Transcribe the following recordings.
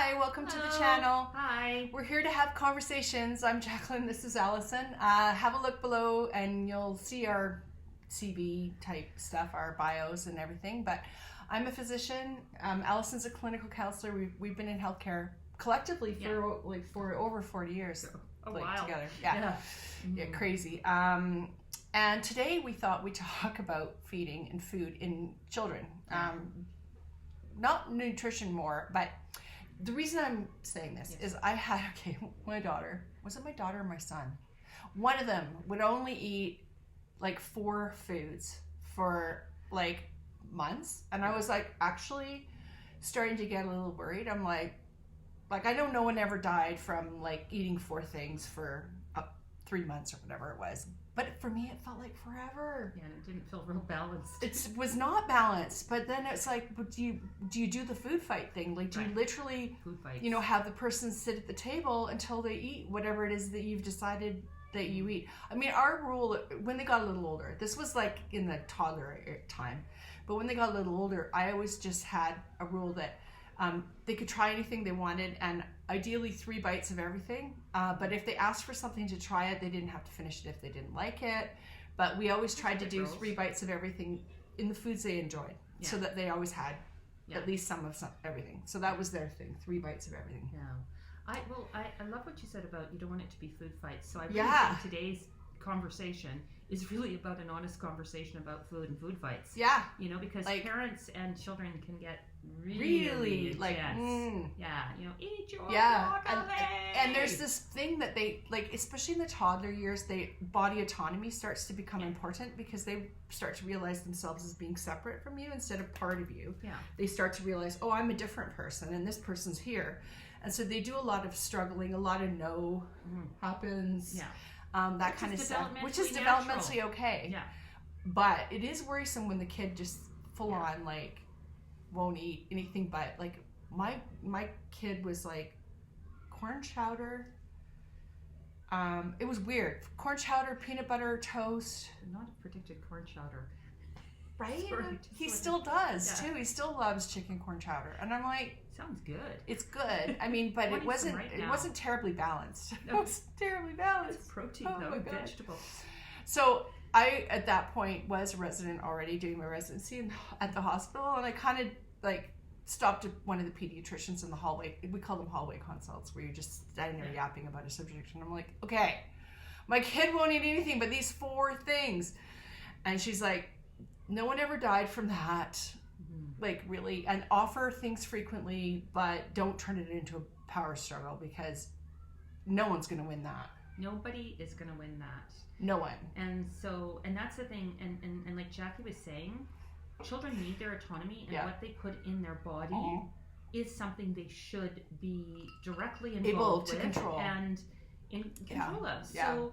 Hi, welcome to the channel. Hi. We're here to have conversations. I'm Jacqueline, this is Alyson. Have a look below and you'll see our CV type stuff, our bios and everything. But I'm a physician. Alyson's a clinical counselor. We've been in healthcare collectively for over 40 years. A while. Together. Yeah. Yeah, crazy. And today we thought we'd talk about feeding and food in children. Not nutrition more, but the reason I'm saying this is I had, my daughter, was it my daughter or my son? One of them would only eat like 4 foods for like months. And I was like actually starting to get a little worried. I'm like I know no one ever died from like eating 4 things for 3 months or whatever it was. But for me, it felt like forever. Yeah, and it didn't feel real balanced. It was not balanced. But then it's like, but do you do the food fight thing? Like, do you literally, have the person sit at the table until they eat whatever it is that you've decided that you eat? I mean, our rule, when they got a little older, this was like in the toddler time, but when they got a little older, I always just had a rule that they could try anything they wanted, and ideally 3 bites of everything. But if they asked for something to try it, they didn't have to finish it if they didn't like it. But we always tried to do 3 bites of everything in the foods they enjoyed, so that they always had at least some of everything. So that was their thing, 3 bites of everything. Yeah. I love what you said about you don't want it to be food fights. So I really think today's conversation is really about an honest conversation about food and food fights. Yeah. Because parents and children can get really intense. Eat your broccoli. And there's this thing that they, especially in the toddler years, body autonomy starts to become important because they start to realize themselves as being separate from you instead of part of you. Yeah. They start to realize, oh, I'm a different person and this person's here. And so they do a lot of struggling, a lot of no happens. Yeah. That kind of stuff, which is developmentally okay. Yeah. But it is worrisome when the kid just full on won't eat anything but my kid was like corn chowder. It was weird. Corn chowder, peanut butter, toast. Not a predicted corn chowder. Right? He still does too. He still loves chicken corn chowder. And I'm like, sounds good. It's good. I mean, but it wasn't terribly balanced. No. It was terribly balanced. It's protein though, vegetable. So I, at that point, was a resident already doing my residency at the hospital, and I kind of stopped at one of the pediatricians in the hallway. We call them hallway consults, where you're just standing there yapping about a subject, and I'm like, okay, my kid won't eat anything but these 4 things. And she's like, no one ever died from that. Really, and offer things frequently, but don't turn it into a power struggle because no one's going to win that. Nobody is going to win that. No one. And that's the thing, and like Jackie was saying, children need their autonomy, and what they put in their body is something they should be directly involved with control and in control of. Yeah. So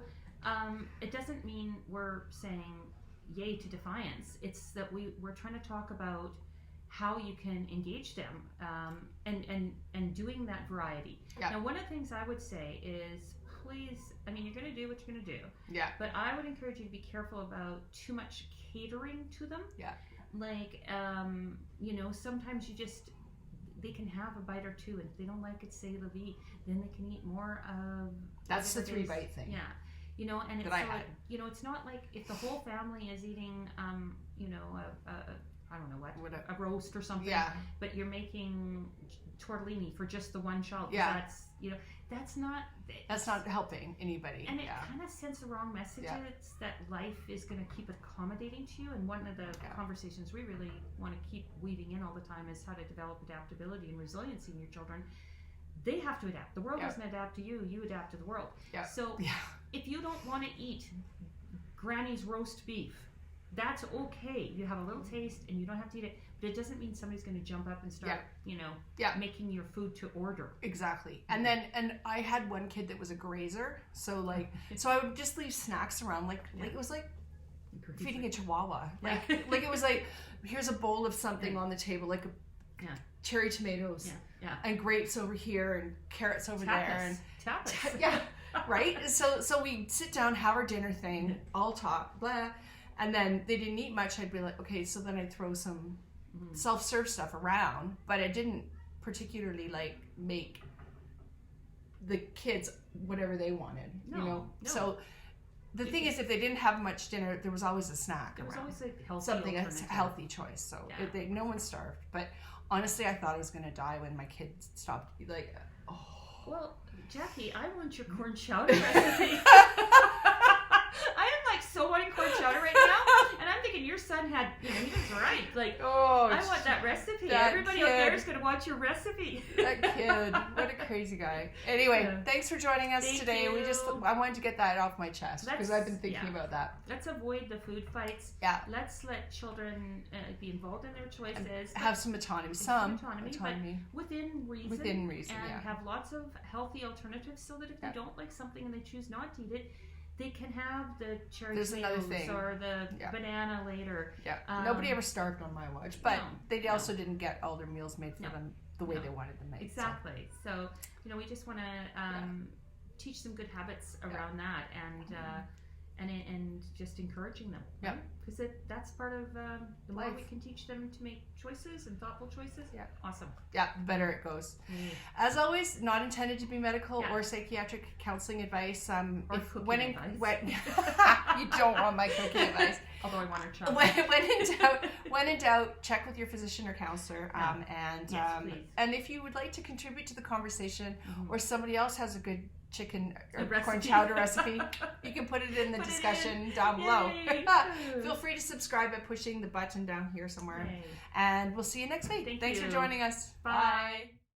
it doesn't mean we're saying yay to defiance. It's that we're trying to talk about how you can engage them and doing that variety. Yeah. Now, one of the things I would say is, please, I mean, you're going to do what you're going to do. Yeah. But I would encourage you to be careful about too much catering to them. Yeah. Sometimes they can have a bite or 2, and if they don't like it, say la vie, then they can eat more of. That's the 3 bite thing. Yeah. And it's it's not like if the whole family is eating, I don't know what, a roast or something. Yeah. But you're making tortellini for just the one child. Yeah. That's not helping anybody. And it kind of sends the wrong messages that life is going to keep accommodating to you. And one of the conversations we really want to keep weaving in all the time is how to develop adaptability and resiliency in your children. They have to adapt. The world doesn't adapt to you. You adapt to the world. Yeah. So if you don't want to eat Granny's roast beef, that's okay. You have a little taste and you don't have to eat it, but it doesn't mean somebody's going to jump up and start, making your food to order. Exactly. And I had one kid that was a grazer. So so I would just leave snacks around, it was like feeding a chihuahua. It was like, here's a bowl of something on the table, cherry tomatoes and grapes over here and carrots over there. And tapas. Right? So we sit down, have our dinner thing, all talk, blah. And then they didn't eat much. I'd be like, okay, so then I'd throw some self-serve stuff around, but I didn't particularly like make the kids whatever they wanted, No. So the thing is, if they didn't have much dinner, there was always a snack around. There was always a healthy something, a healthy choice. So no one starved. But honestly, I thought I was going to die when my kids stopped. Like, Well, Jackie, I want your corn chowder recipe. I am like so wanting corn chowder right now, and I'm thinking your son had, he was right. Like, I want that recipe. Everybody out there is going to want your recipe. That kid, what a crazy guy. Anyway, thanks for joining us today. I wanted to get that off my chest because I've been thinking about that. Let's avoid the food fights. Yeah. Let's let children be involved in their choices. And have some autonomy. But within reason. And have lots of healthy alternatives so that if they don't like something and they choose not to eat it, they can have the cherry tomatoes or the banana later. Yeah. Nobody ever starved on my watch, but they also didn't get all their meals made for them the way they wanted them made. Exactly. So, we just want to teach them good habits around that and just encouraging them. Yeah. Because that's part of the more we can teach them to make choices and thoughtful choices. Yeah. Awesome. Yeah, the better it goes. As always, not intended to be medical or psychiatric counseling advice. Or cooking advice. You don't want my cooking advice. Although I want her chocolate. When in doubt, check with your physician or counselor. And if you would like to contribute to the conversation, or somebody else has a good chicken or corn chowder recipe, you can put it in the discussion down below. Feel free to subscribe by pushing the button down here somewhere. And we'll see you next week. Thanks for joining us. Bye.